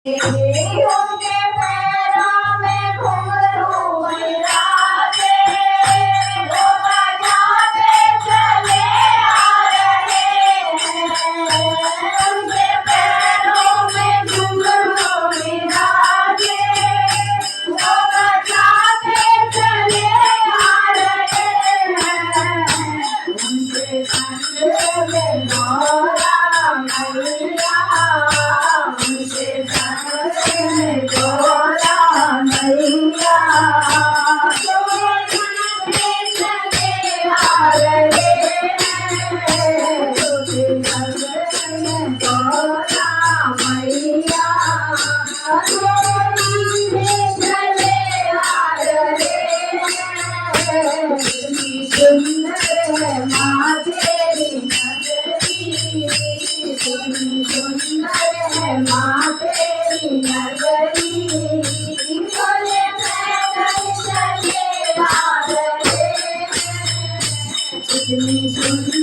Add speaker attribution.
Speaker 1: के पैरों में घुंघरू बिराजे, वो बजाते चले आ रहे हैं। उनके पैरों में घुंघरू बिराजे, वो बजाते चले आ रहे हैं। उनके संग में गौरा मैया, उनके संग में गौरा मैया, चले आ रहे हैं। उनके संग में गौरा मैया, चले आ रहे हैं। सुंदर माँ तेरी नगरी, सुंदर माँ तेरी नगरी, बोले पैदल चले आ रहे हैं। इतनी सुंदर